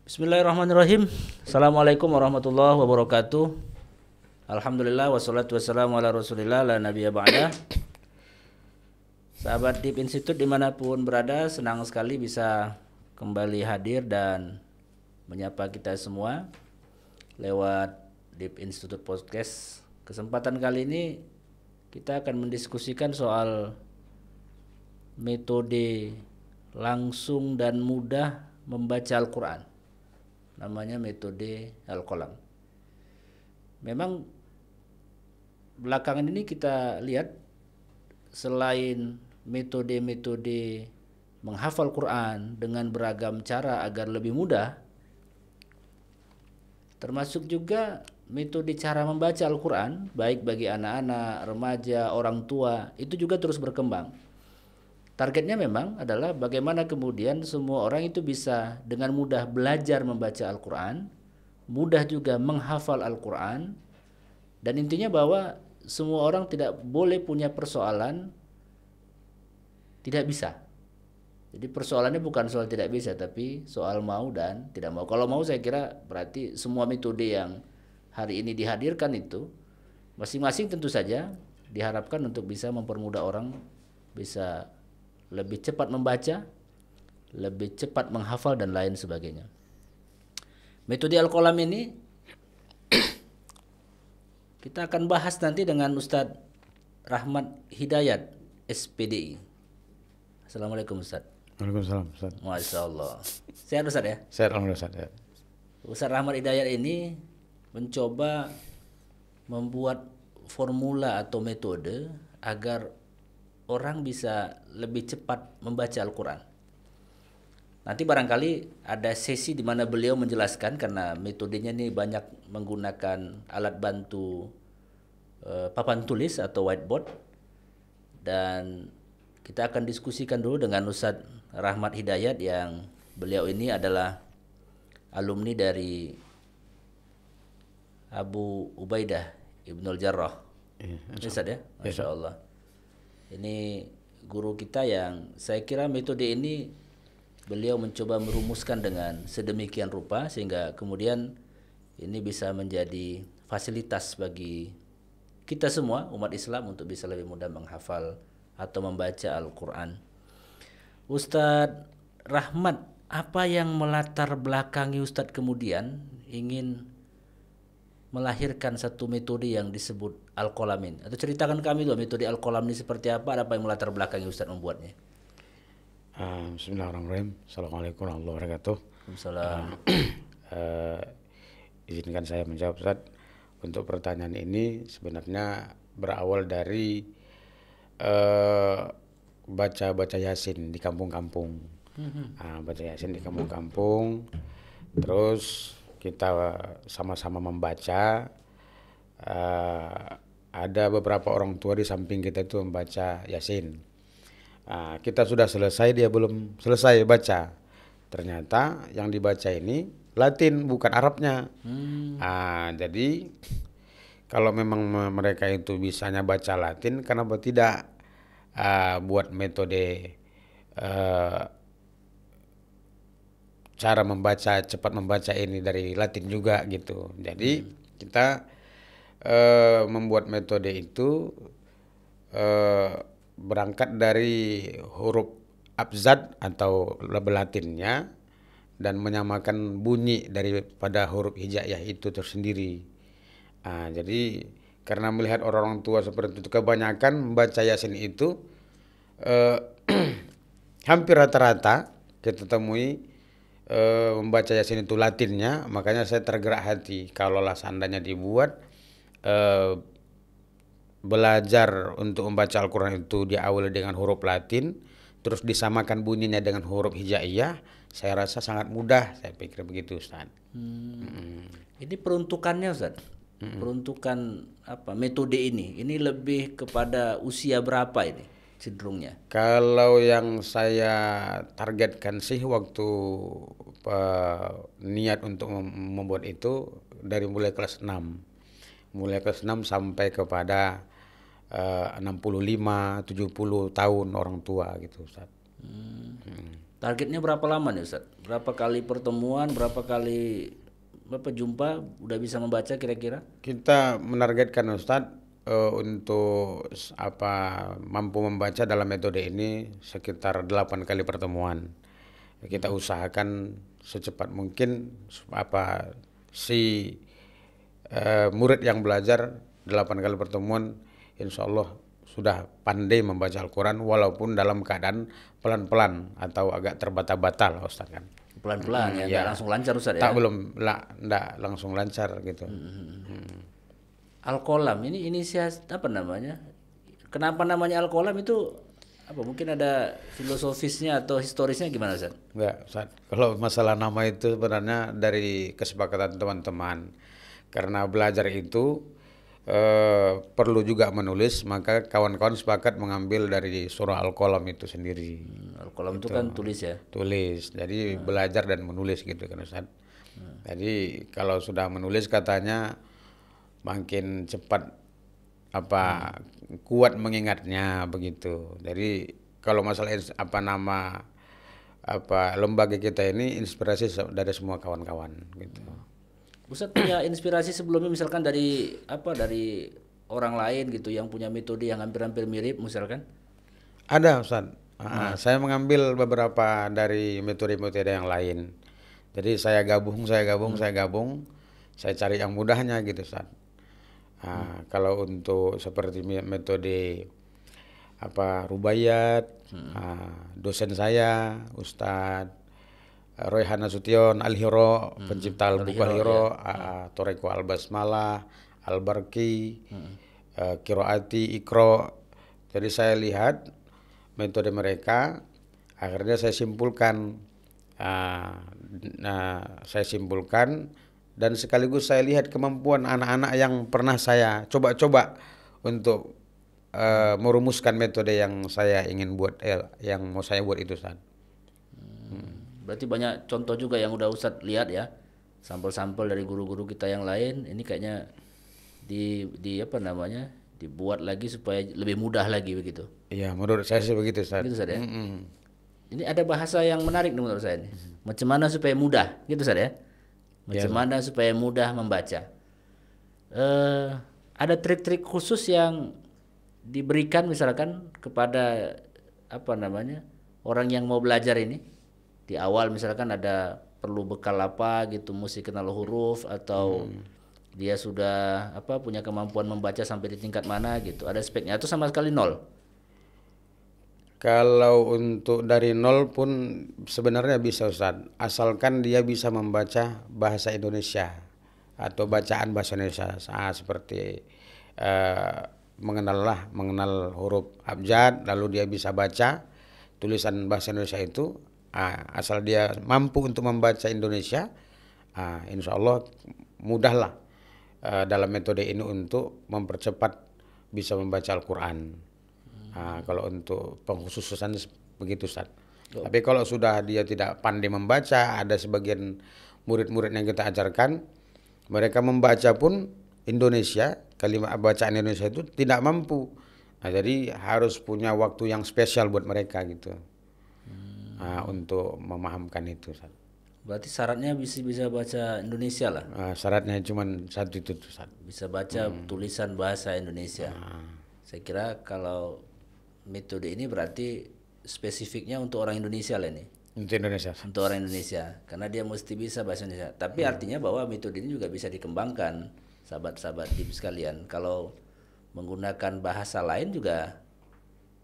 Bismillahirrahmanirrahim. Assalamualaikum warahmatullahi wabarakatuh. Alhamdulillah wassalatu wassalamu ala rasulillah la nabiyya ba'da. Sahabat Deep Institute dimanapun berada, senang sekali bisa kembali hadir dan menyapa kita semua lewat Deep Institute Podcast. Kesempatan kali ini kita akan mendiskusikan soal metode langsung dan mudah membaca Al-Quran. Namanya metode Al-Qalam. Memang belakangan ini kita lihat selain metode-metode menghafal Quran dengan beragam cara agar lebih mudah, termasuk juga metode cara membaca Al-Quran baik bagi anak-anak, remaja, orang tua, itu juga terus berkembang. Targetnya memang adalah bagaimana kemudian semua orang itu bisa dengan mudah belajar membaca Al-Quran, mudah juga menghafal Al-Quran, dan intinya bahwa semua orang tidak boleh punya persoalan tidak bisa. Jadi persoalannya bukan soal tidak bisa, tapi soal mau dan tidak mau. Kalau mau saya kira berarti semua metode yang hari ini dihadirkan itu masing-masing tentu saja diharapkan untuk bisa mempermudah orang bisa lebih cepat membaca, lebih cepat menghafal dan lain sebagainya. Metode Al-Qalam ini kita akan bahas nanti dengan Ustadz Rahmat Hidayat, SPDI. Assalamualaikum Ustadz. Waalaikumsalam Ustaz. Masya Allah. Sehat Ustadz ya? Sehat alhamdulillah Ustaz ya. Ustadz Rahmat Hidayat ini mencoba membuat formula atau metode agar orang bisa lebih cepat membaca Al-Quran. Nanti barangkali ada sesi di mana beliau menjelaskan, karena metodenya ini banyak menggunakan alat bantu papan tulis atau whiteboard, dan kita akan diskusikan dulu dengan Ustadz Rahmat Hidayat yang beliau ini adalah alumni dari Abu Ubaidah Ibnul Jarrah. Ustadz ya? Masya Allah. Ini guru kita yang saya kira metode ini beliau mencoba merumuskan dengan sedemikian rupa sehingga kemudian ini bisa menjadi fasilitas bagi kita semua umat Islam untuk bisa lebih mudah menghafal atau membaca Al-Quran. Ustadz Rahmat, apa yang melatar belakangi Ustadz kemudian ingin melahirkan satu metode yang disebut Al-Qalam ini? Atau ceritakan kami dulu metode Al-Qalam ini seperti apa yang melatar belakangi Ustaz membuatnya. Bismillahirrahmanirrahim. Assalamualaikum warahmatullahi wabarakatuh. Waalaikumsalam. Izinkan saya menjawab Ustaz. Untuk pertanyaan ini sebenarnya berawal dari baca Yasin di kampung-kampung. Baca Yasin di kampung-kampung, terus kita sama-sama membaca. Ada beberapa orang tua di samping kita itu membaca Yasin. Kita sudah selesai, dia belum selesai baca. Ternyata yang dibaca ini Latin bukan Arabnya. Jadi kalau memang mereka itu bisanya baca Latin, kenapa tidak buat metode cara membaca, cepat membaca ini dari Latin juga gitu. Jadi kita membuat metode itu berangkat dari huruf abjad atau label Latinnya dan menyamakan bunyi daripada huruf hijaiyah itu tersendiri. Jadi karena melihat orang-orang tua seperti itu kebanyakan membaca Yasin itu hampir rata-rata kita temui membaca Yasin itu Latinnya, makanya saya tergerak hati kalaulah seandainya dibuat belajar untuk membaca Al-Quran itu diawali dengan huruf Latin, terus disamakan bunyinya dengan huruf hijaiyah, saya rasa sangat mudah, saya pikir begitu Ustaz. Ini peruntukannya Ustaz, peruntukan apa metode ini lebih kepada usia berapa ini cenderungnya? Kalau yang saya targetkan sih waktu niat untuk membuat itu dari mulai kelas 6. Mulai kelas 6 sampai kepada 65, 70 tahun orang tua gitu Ustaz. Targetnya berapa lama nih Ustaz? Berapa kali pertemuan, berapa jumpa udah bisa membaca kira-kira? Kita menargetkan Ustadz untuk mampu membaca dalam metode ini sekitar 8 kali pertemuan. Kita usahakan secepat mungkin si murid yang belajar 8 kali pertemuan insya Allah sudah pandai membaca Al-Quran walaupun dalam keadaan pelan-pelan atau agak terbata-bata lah Ustaz kan. Pelan-pelan ya, Ya. nggak langsung lancar Ustaz Tak ya. belum enggak langsung lancar gitu. Al-Qalam ini apa namanya? Kenapa namanya Al-Qalam itu apa? Mungkin ada filosofisnya atau historisnya gimana Ustaz? Enggak, Ustaz. Kalau masalah nama itu sebenarnya dari kesepakatan teman-teman. Karena belajar itu perlu juga menulis, maka kawan-kawan sepakat mengambil dari surah Al-Qalam itu sendiri. Al-Qalam itu kan tulis ya. Tulis, jadi belajar dan menulis gitu kan Ustaz. Jadi kalau sudah menulis katanya makin cepat kuat mengingatnya begitu. Jadi kalau masalah lembaga kita ini inspirasi dari semua kawan-kawan gitu. Ustaz punya inspirasi sebelumnya misalkan dari orang lain gitu yang punya metode yang hampir-hampir mirip misalkan? Ada Ustaz. Saya mengambil beberapa dari metode-metode yang lain. Jadi saya gabung, saya cari yang mudahnya gitu Ustaz. Kalau untuk seperti metode Rubaiyat, dosen saya Ustadz Royhan Nasution Al-Hiro, pencipta buku Al-Hiro, Toreko Al-Basmalah, Al-Barki, Kiroati, Ikro. Jadi saya lihat metode mereka, akhirnya saya simpulkan, dan sekaligus saya lihat kemampuan anak-anak yang pernah saya coba-coba untuk merumuskan metode yang saya ingin buat, yang mau saya buat itu Ustaz. Berarti banyak contoh juga yang udah Ustadz lihat ya, sampel-sampel dari guru-guru kita yang lain. Ini kayaknya dibuat lagi supaya lebih mudah lagi begitu. Iya, menurut saya sih begitu Ustaz. Gitu Ustadz ya. Ini ada bahasa yang menarik nih menurut saya ini. Macam mana supaya mudah, gitu Ustadz ya. Macam mana supaya mudah membaca. Ada trik-trik khusus yang diberikan misalkan kepada orang yang mau belajar ini. Di awal misalkan ada perlu bekal apa gitu, mesti kenal huruf atau dia sudah punya kemampuan membaca sampai di tingkat mana gitu. Ada speknya atau sama sekali nol? Kalau untuk dari nol pun sebenarnya bisa Ustaz, asalkan dia bisa membaca bahasa Indonesia atau bacaan bahasa Indonesia, seperti mengenal huruf abjad, lalu dia bisa baca tulisan bahasa Indonesia itu. Asal dia mampu untuk membaca Indonesia, insya Allah mudahlah dalam metode ini untuk mempercepat bisa membaca Al-Quran. Kalau untuk pengkhususan begitu Ustaz. Tapi kalau sudah dia tidak pandai membaca, ada sebagian murid-murid yang kita ajarkan, mereka membaca pun Indonesia, kalimat bacaan Indonesia itu tidak mampu. Jadi harus punya waktu yang spesial buat mereka gitu. Untuk memahamkan itu. Berarti syaratnya bisa baca Indonesia lah. Syaratnya cuma satu itu Ustaz. Bisa baca tulisan bahasa Indonesia. Saya kira kalau metode ini berarti spesifiknya untuk orang Indonesia lah ini. Untuk Indonesia. Untuk orang Indonesia, karena dia mesti bisa bahasa Indonesia. Tapi artinya bahwa metode ini juga bisa dikembangkan, sahabat-sahabat DIP sekalian. Kalau menggunakan bahasa lain juga,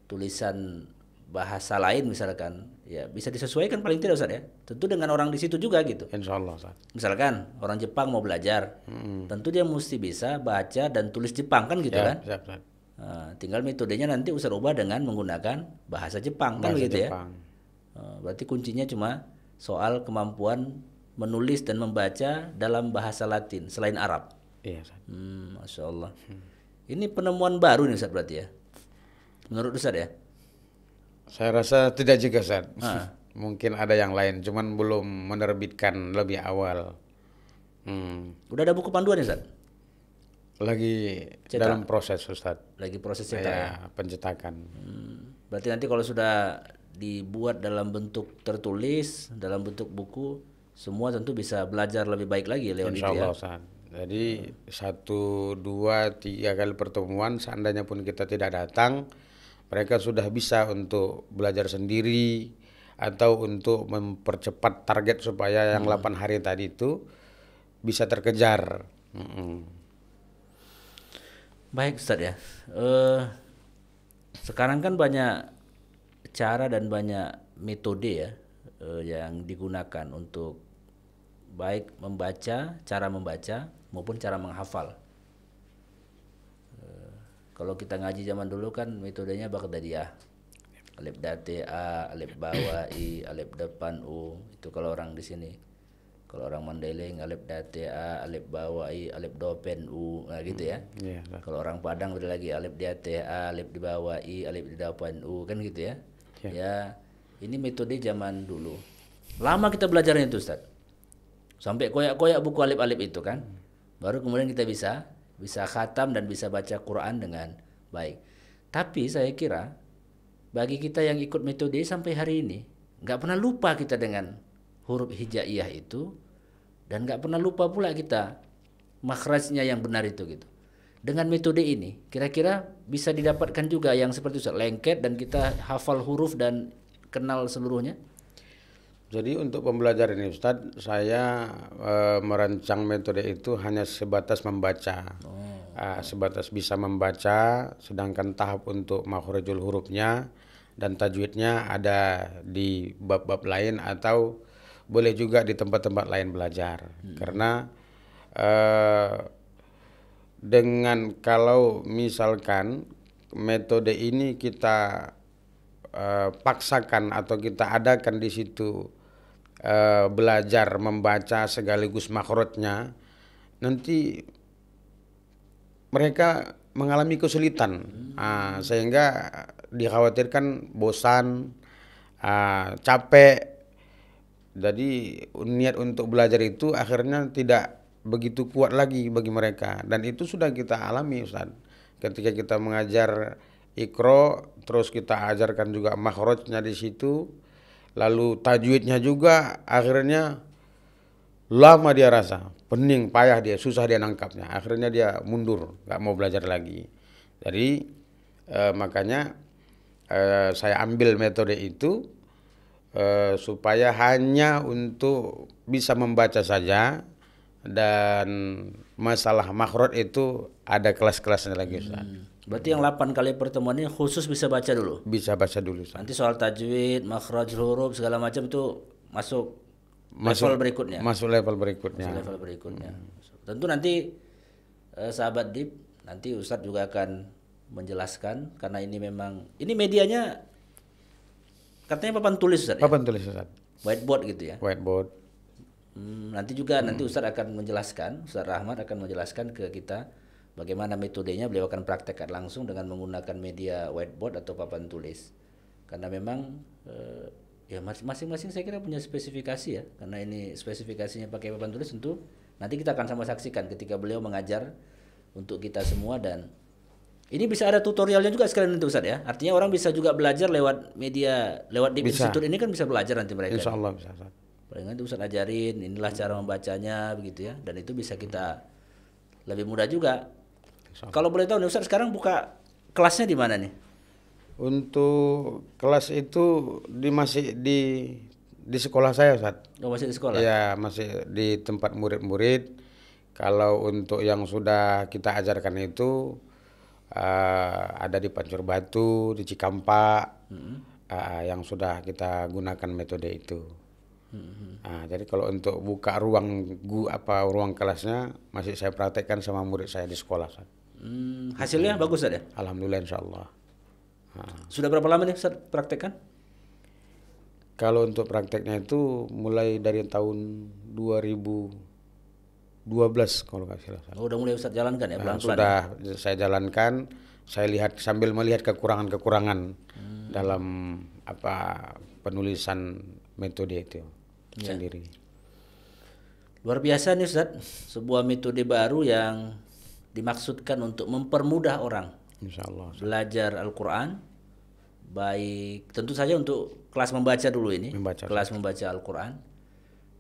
tulisan bahasa lain misalkan, ya bisa disesuaikan paling tidak Ustaz ya. Tentu dengan orang di situ juga gitu. Insya Allah Ustaz. Misalkan orang Jepang mau belajar, tentu dia mesti bisa baca dan tulis Jepang kan gitu kan. Siap, Ustaz. Tinggal metodenya nanti Ustaz ubah dengan menggunakan bahasa Jepang kan begitu ya. Berarti kuncinya cuma soal kemampuan menulis dan membaca dalam bahasa Latin selain Arab. Iya Ustaz. Masya Allah. Ini penemuan baru nih Ustaz berarti ya, menurut Ustaz ya. Saya rasa tidak juga Ustaz. Mungkin ada yang lain, cuman belum menerbitkan lebih awal. Udah ada buku panduan ya Ustaz? Lagi dalam proses Ustaz. Lagi proses cetak ya, pencetakan. Berarti nanti kalau sudah dibuat dalam bentuk tertulis, dalam bentuk buku, semua tentu bisa belajar lebih baik lagi lewat Insya itu ya. Allah Ustaz. Jadi 1, 2, 3 kali pertemuan seandainya pun kita tidak datang, mereka sudah bisa untuk belajar sendiri atau untuk mempercepat target supaya yang 8 hari tadi itu bisa terkejar. Baik Ustaz ya. Sekarang kan banyak cara dan banyak metode ya yang digunakan untuk baik cara membaca maupun cara menghafal. Kalau kita ngaji zaman dulu kan metodenya Baghdadiyah. Alif date A, alif bawah I, alif depan U. Itu kalau orang di sini. Kalau orang Mandailing alif date A, alif bawah I, alif depan U. Nah gitu ya. Iya, Kalau orang Padang beda lagi alif date A, alif di bawah I, alif di depan U, kan gitu ya. Ya, ini metode zaman dulu. Lama kita belajarnya itu Ustaz. Sampai koyak-koyak buku alif-alif itu kan. Baru kemudian kita bisa khatam dan bisa baca Quran dengan baik. Tapi saya kira bagi kita yang ikut metode sampai hari ini nggak pernah lupa kita dengan huruf hijaiyah itu, dan nggak pernah lupa pula kita makhrajnya yang benar itu gitu. Dengan metode ini kira-kira bisa didapatkan juga yang seperti Ustaz, lengket dan kita hafal huruf dan kenal seluruhnya. Jadi untuk pembelajaran ini Ustadz, saya merancang metode itu hanya sebatas membaca. Sebatas bisa membaca, sedangkan tahap untuk makhrajul hurufnya dan tajwidnya ada di bab-bab lain atau boleh juga di tempat-tempat lain belajar. Karena dengan kalau misalkan metode ini kita paksakan atau kita adakan di situ belajar membaca sekaligus makhrajnya, nanti mereka mengalami kesulitan, sehingga dikhawatirkan bosan, capek. Jadi niat untuk belajar itu akhirnya tidak begitu kuat lagi bagi mereka, dan itu sudah kita alami Ustaz. Ketika kita mengajar Iqra, terus kita ajarkan juga makhrajnya di situ, lalu tajwidnya juga, akhirnya lama dia rasa, pening, payah dia, susah dia nangkapnya. Akhirnya dia mundur, nggak mau belajar lagi. Jadi makanya saya ambil metode itu supaya hanya untuk bisa membaca saja, dan masalah makhraj itu ada kelas-kelasnya lagi Ustaz. Berarti yang 8 kali pertemuan ini khusus bisa baca dulu. Bisa baca dulu Ustaz. Nanti soal tajwid, makhraj huruf segala macam itu masuk level berikutnya. Masuk level berikutnya. Masuk level berikutnya. Tentu nanti sahabat Dip, nanti Ustadz juga akan menjelaskan, karena ini memang ini medianya katanya papan tulis Ustadz. Papan tulis Ustaz. Whiteboard gitu ya. Whiteboard. Nanti juga nanti Ustadz akan menjelaskan, Ustadz Rahmat akan menjelaskan ke kita bagaimana metodenya. Beliau akan praktekkan langsung dengan menggunakan media whiteboard atau papan tulis. Karena memang ya masing-masing saya kira punya spesifikasi ya. Karena ini spesifikasinya pakai papan tulis, tentu nanti kita akan sama saksikan ketika beliau mengajar untuk kita semua. Dan ini bisa ada tutorialnya juga sekalian itu Ustaz ya. Artinya orang bisa juga belajar lewat media, lewat di institut ini kan bisa belajar nanti mereka. Insya Allah bisa Ustaz. Paling nanti Ustaz ajarin inilah cara membacanya begitu ya. Dan itu bisa kita lebih mudah juga. Kalau boleh tahu nih Ustaz, sekarang buka kelasnya di mana nih? Untuk kelas itu masih di sekolah saya Ustaz. Oh, masih di sekolah? Ya, masih di tempat murid-murid. Kalau untuk yang sudah kita ajarkan itu ada di Pancur Batu, di Cikampak, yang sudah kita gunakan metode itu. Jadi kalau untuk buka ruang kelasnya masih saya praktekkan sama murid saya di sekolah Ustaz. Hasilnya bagus Ustaz ya? Alhamdulillah insyaallah. Sudah berapa lama nih Ustaz praktekkan? Kalau untuk prakteknya itu mulai dari tahun 2012 kalau nggak salah. Oh, udah mulai Ustaz jalankan ya pelan-pelan. Sudah saya jalankan, saya lihat sambil melihat kekurangan-kekurangan dalam penulisan metode itu sendiri. Luar biasa nih Ustaz, sebuah metode baru yang dimaksudkan untuk mempermudah orang Insyaallah belajar Al-Quran baik tentu saja untuk kelas membaca dulu ini, Membaca. kelas membaca Al-Quran,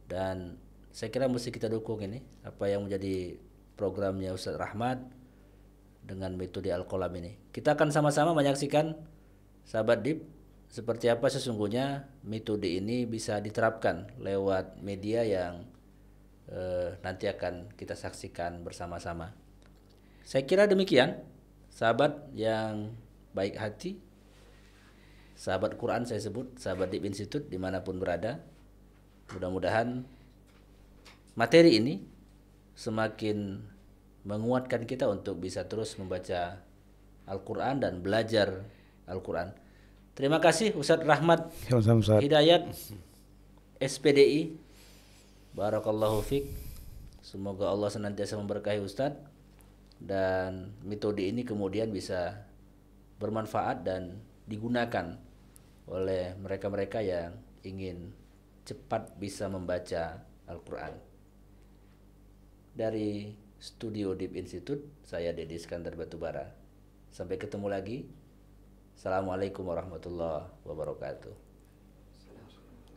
dan saya kira mesti kita dukung ini apa yang menjadi programnya Ustadz Rahmat dengan metode Al-Qalam ini. Kita akan sama-sama menyaksikan sahabat Dip seperti apa sesungguhnya metode ini bisa diterapkan lewat media yang nanti akan kita saksikan bersama-sama. Saya kira demikian, sahabat yang baik hati, sahabat Quran saya sebut, sahabat Deep Institute dimanapun berada. Mudah-mudahan materi ini semakin menguatkan kita untuk bisa terus membaca Al-Quran dan belajar Al-Quran. Terima kasih Ustadz Rahmat Sama-sama Ustaz. Hidayat, SPDI. Barakallahu fiq. Semoga Allah senantiasa memberkahi Ustadz dan metode ini kemudian bisa bermanfaat dan digunakan oleh mereka-mereka yang ingin cepat bisa membaca Al-Quran. Dari studio Deep Institute, saya Dedi Iskandar Batubara. Sampai ketemu lagi. Assalamualaikum warahmatullahi wabarakatuh.